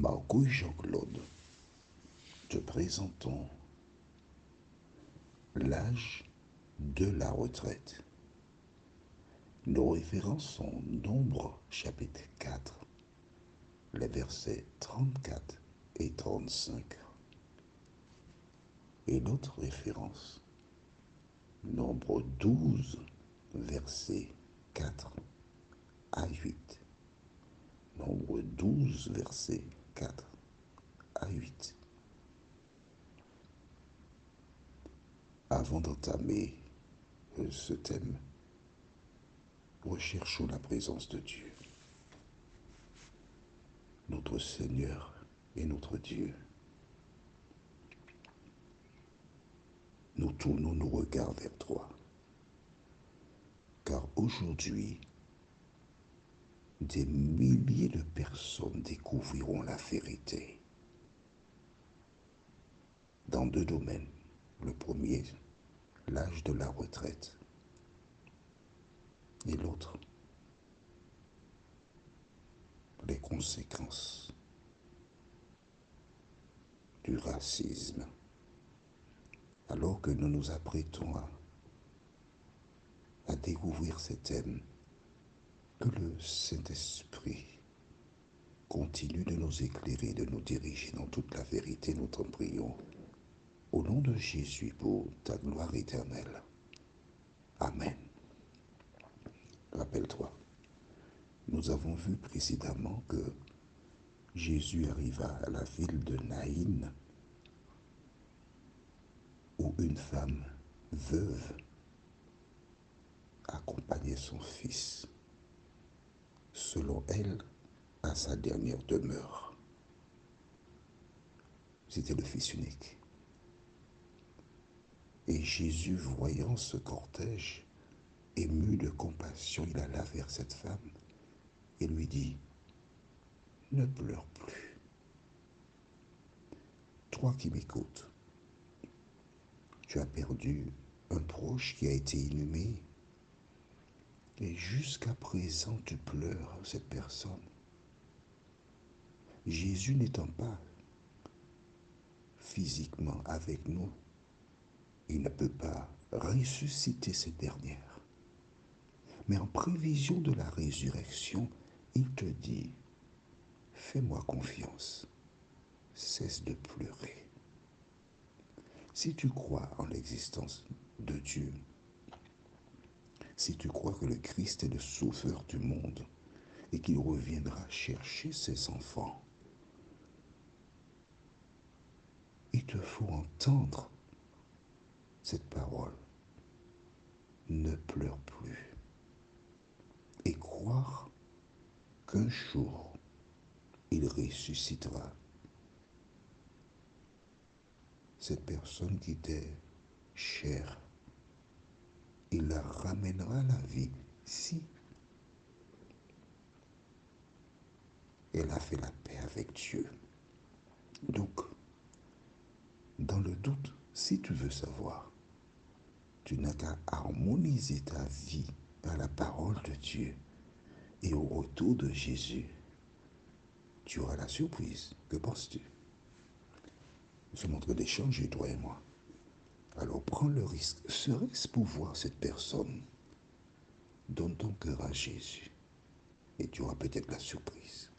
Marco et Jean-Claude, te présentons l'âge de la retraite. Nos références sont Nombre chapitre 4, les versets 34 et 35. Et l'autre référence, Nombre 12, versets 4 à 8. Nombre 12, versets 4 à 8. Avant d'entamer ce thème, recherchons la présence de Dieu, notre Seigneur et notre Dieu. Nous tournons nos regards vers toi, car aujourd'hui, des milliers de personnes découvriront la vérité dans deux domaines. Le premier, l'âge de la retraite, et l'autre, les conséquences du racisme. Alors que nous nous apprêtons à découvrir ces thèmes, que le Saint-Esprit continue de nous éclairer, de nous diriger dans toute la vérité. Nous t'en prions. Au nom de Jésus, pour ta gloire éternelle. Amen. Rappelle-toi, nous avons vu précédemment que Jésus arriva à la ville de Naïn, où une femme veuve accompagnait son fils, selon elle, à sa dernière demeure. C'était le fils unique. Et Jésus, voyant ce cortège, ému de compassion, il alla vers cette femme et lui dit, « Ne pleure plus. Toi qui m'écoutes, tu as perdu un proche qui a été inhumé et jusqu'à présent tu pleures cette personne. Jésus n'étant pas physiquement avec nous, il ne peut pas ressusciter cette dernière. Mais en prévision de la résurrection, il te dit, fais-moi confiance, cesse de pleurer. Si tu crois en l'existence de Dieu, si tu crois que le Christ est le sauveur du monde et qu'il reviendra chercher ses enfants, il te faut entendre cette parole. Ne pleure plus. Et croire qu'un jour, il ressuscitera. Cette personne qui était chère, il la ramènera à la vie si elle a fait la paix avec Dieu. Donc, dans le doute, si tu veux savoir, tu n'as qu'à harmoniser ta vie à la parole de Dieu. Et au retour de Jésus, tu auras la surprise. Que penses-tu? Je suis en train d'échanger, toi et moi. Alors prends le risque. Serait-ce pour voir cette personne? Donne ton cœur à Jésus. Et tu auras peut-être la surprise.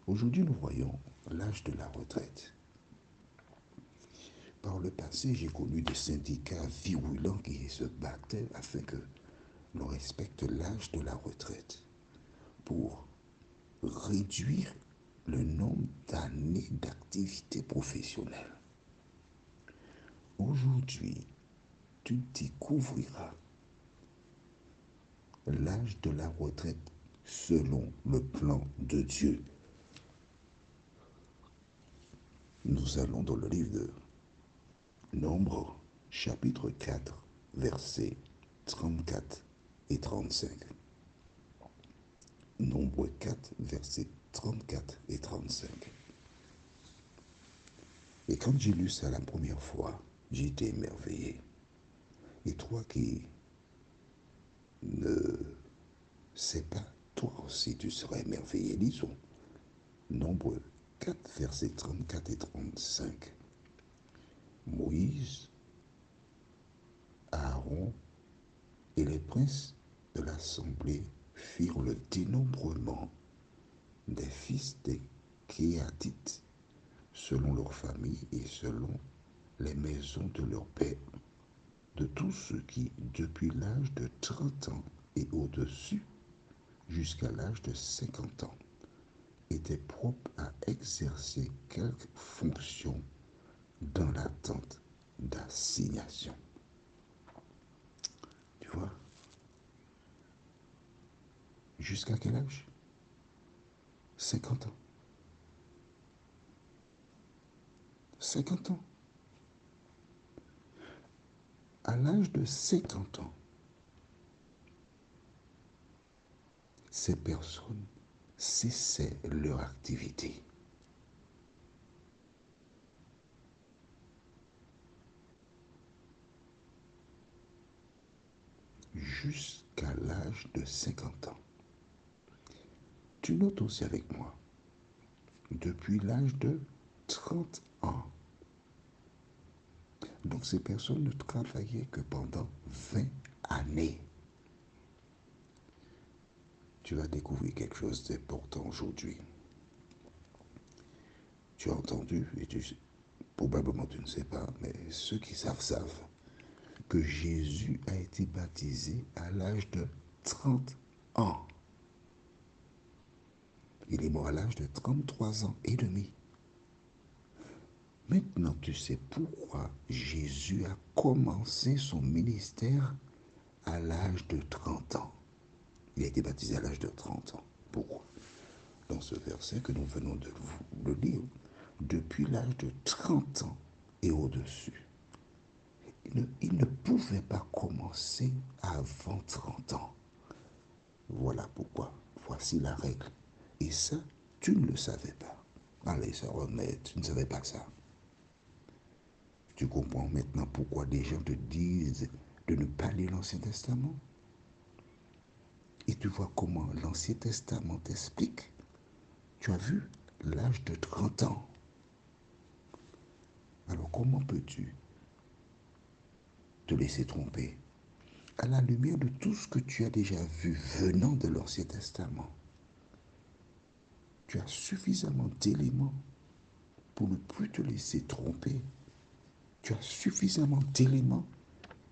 Aujourd'hui, nous voyons l'âge de la retraite. Par le passé, j'ai connu des syndicats virulents qui se battaient afin que l'on respecte l'âge de la retraite pour réduire le nombre d'années d'activité professionnelle. Aujourd'hui, tu découvriras l'âge de la retraite selon le plan de Dieu. Nous allons dans le livre de Nombre, chapitre 4, versets 34 et 35. Nombre 4, versets 34 et 35. Et quand j'ai lu ça la première fois, j'ai été émerveillé. Et toi qui ne sais pas, toi aussi tu seras émerveillé. Lisons Nombre 4, versets 34 et 35. Moïse, Aaron et les princes de l'assemblée firent le dénombrement des fils des Kéatites selon leur famille et selon les maisons de leur père, de tous ceux qui, depuis l'âge de 30 ans et au-dessus, jusqu'à l'âge de 50 ans, étaient propres à exercer quelque fonction dans l'attente d'assignation. Tu vois? Jusqu'à quel âge? 50 ans. 50 ans. À l'âge de 50 ans, ces personnes cessaient leur activité. Jusqu'à l'âge de 50 ans. Tu notes aussi avec moi, depuis l'âge de 30 ans. Donc ces personnes ne travaillaient que pendant 20 années. Tu vas découvrir quelque chose d'important aujourd'hui. Tu as entendu, et probablement tu ne sais pas, mais ceux qui savent que Jésus a été baptisé à l'âge de 30 ans. Il est mort à l'âge de 33 ans et demi. Maintenant, tu sais pourquoi Jésus a commencé son ministère à l'âge de 30 ans. Il a été baptisé à l'âge de 30 ans. Pourquoi? Dans ce verset que nous venons de lire, depuis l'âge de 30 ans et au-dessus, il ne pouvait pas commencer avant 30 ans. Voilà pourquoi. Voici la règle. Et ça, tu ne le savais pas. Allez, ça remet, tu ne savais pas ça. Tu comprends maintenant pourquoi des gens te disent de ne pas lire l'Ancien Testament? Et tu vois comment l'Ancien Testament t'explique. Tu as vu l'âge de 30 ans. Alors comment peux-tu te laisser tromper à la lumière de tout ce que tu as déjà vu venant de l'Ancien Testament? Tu as suffisamment d'éléments pour ne plus te laisser tromper. Tu as suffisamment d'éléments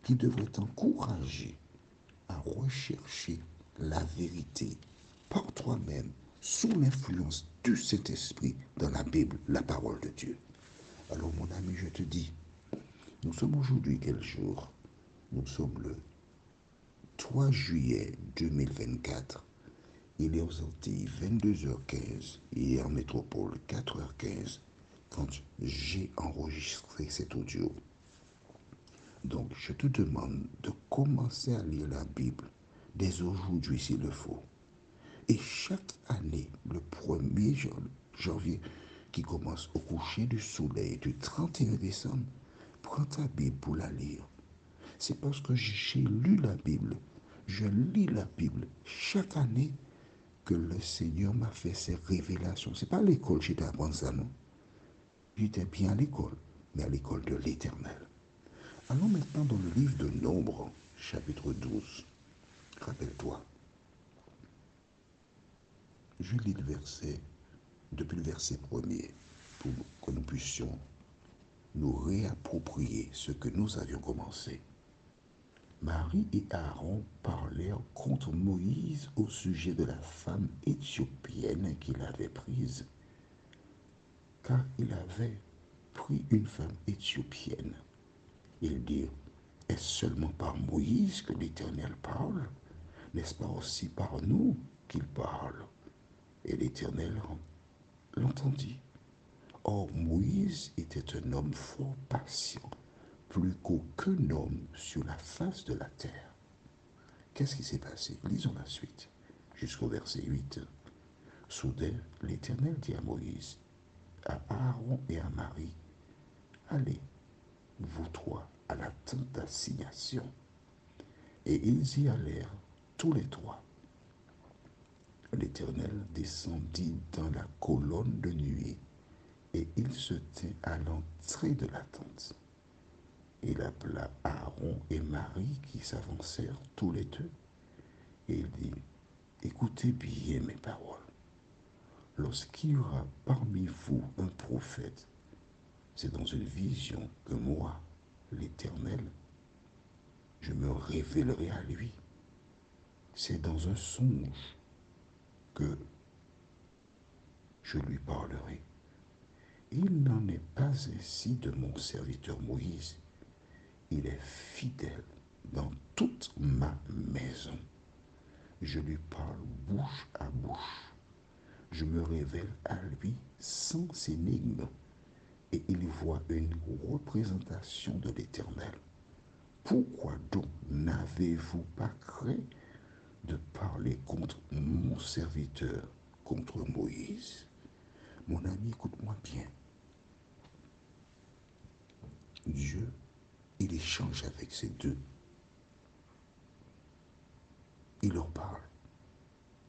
qui devraient t'encourager à rechercher la vérité par toi-même, sous l'influence du Saint-Esprit dans la Bible, la parole de Dieu. Alors mon ami, je te dis, nous sommes aujourd'hui quel jour? Nous sommes le 3 juillet 2024. Il est aux Antilles 22h15 et en métropole 4h15 quand j'ai enregistré cet audio. Donc je te demande de commencer à lire la Bible dès aujourd'hui s'il le faut. Et chaque année, le 1er janvier, qui commence au coucher du soleil du 31 décembre, prends ta Bible pour la lire. C'est parce que j'ai lu la Bible, je lis la Bible chaque année que le Seigneur m'a fait ces révélations. Ce n'est pas à l'école que j'étais à apprendre ça, non. J'étais bien à l'école, mais à l'école de l'Éternel. Allons maintenant dans le livre de Nombres, chapitre 12. Rappelle-toi. Je lis le verset, depuis le verset premier, pour que nous puissions nous réapproprier ce que nous avions commencé. Marie et Aaron parlèrent contre Moïse au sujet de la femme éthiopienne qu'il avait prise, car il avait pris une femme éthiopienne. Ils dirent, est-ce seulement par Moïse que l'Éternel parle? N'est-ce pas aussi par nous qu'il parle? Et l'Éternel l'entendit. Or, Moïse était un homme fort patient, plus qu'aucun homme sur la face de la terre. Qu'est-ce qui s'est passé? Lisons la suite, jusqu'au verset 8. Soudain, l'Éternel dit à Moïse, à Aaron et à Marie, allez, vous trois, à la tente d'assignation. Et ils y allèrent, tous les trois. L'Éternel descendit dans la colonne de nuée Et il se tint à l'entrée de la tente. Il appela Aaron et Marie qui s'avancèrent tous les deux. Et il dit, écoutez bien mes paroles. Lorsqu'il y aura parmi vous un prophète, c'est dans une vision que moi, l'Éternel, je me révélerai à lui. C'est dans un songe que je lui parlerai. Il n'en est pas ainsi de mon serviteur Moïse. Il est fidèle dans toute ma maison. Je lui parle bouche à bouche. Je me révèle à lui sans énigme. Et il voit une représentation de l'Éternel. Pourquoi donc n'avez-vous pas craint de parler contre mon serviteur, contre Moïse? Mon ami, écoute-moi bien. Dieu, il échange avec ces deux. Il leur parle.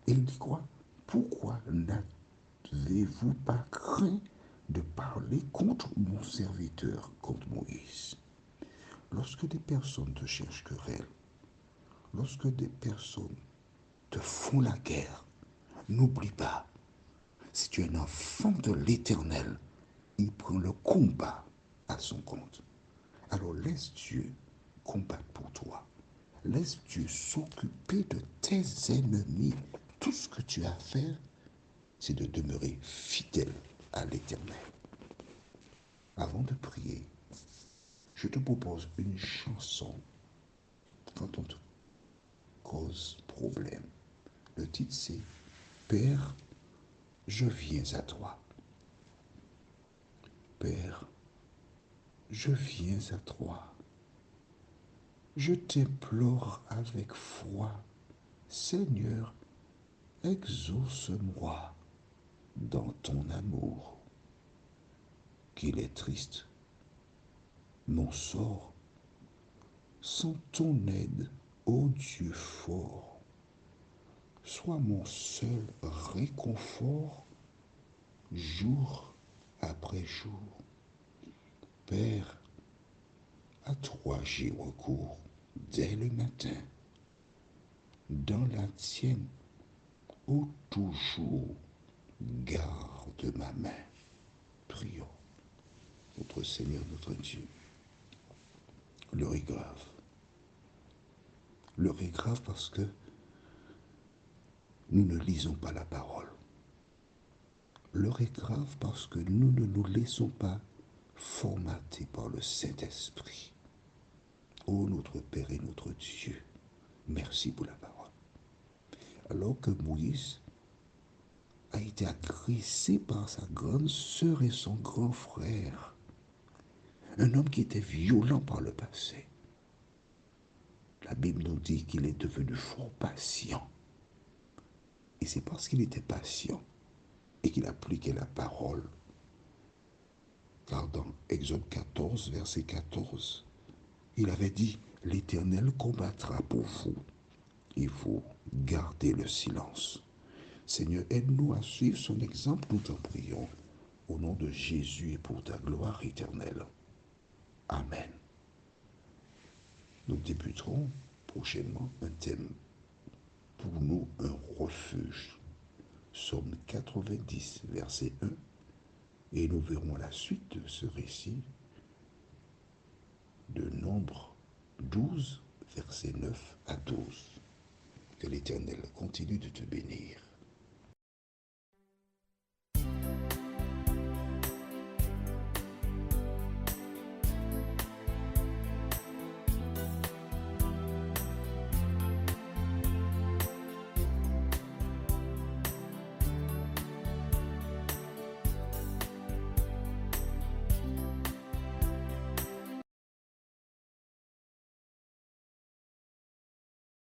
Et il dit quoi? Pourquoi n'avez-vous pas craint de parler contre mon serviteur, contre Moïse? Lorsque des personnes te cherchent querelle, lorsque des personnes te font la guerre, n'oublie pas, si tu es un enfant de l'Éternel, il prend le combat à son compte. Alors laisse Dieu combattre pour toi. Laisse Dieu s'occuper de tes ennemis. Tout ce que tu as à faire, c'est de demeurer fidèle à l'Éternel. Avant de prier, je te propose une chanson quand on te cause problème. Le titre c'est Père, je viens à toi. Père, je viens à toi. Je t'implore avec foi. Seigneur, exauce-moi dans ton amour. Qu'il est triste, mon sort, sans ton aide, ô Dieu fort. Sois mon seul réconfort, jour après jour. Père, à toi j'y recours dès le matin. Dans la tienne, ô toujours, garde ma main. Prions. Notre Seigneur, notre Dieu. L'heure est grave. L'heure est grave parce que nous ne lisons pas la parole. L'heure est grave parce que nous ne nous laissons pas formater par le Saint-Esprit. Ô notre Père et notre Dieu, merci pour la parole. Alors que Moïse a été agressé par sa grande sœur et son grand frère, un homme qui était violent par le passé, la Bible nous dit qu'il est devenu fort patient. Et c'est parce qu'il était patient et qu'il appliquait la parole. Car dans Exode 14, verset 14, il avait dit, l'Éternel combattra pour vous. Il faut garder le silence. Seigneur, aide-nous à suivre son exemple, nous t'en prions. Au nom de Jésus et pour ta gloire éternelle. Amen. Nous débuterons prochainement un thème pour nous, un refuge. Psaume 90, verset 1. Et nous verrons la suite de ce récit de Nombre 12, verset 9 à 12. Que l'Éternel continue de te bénir.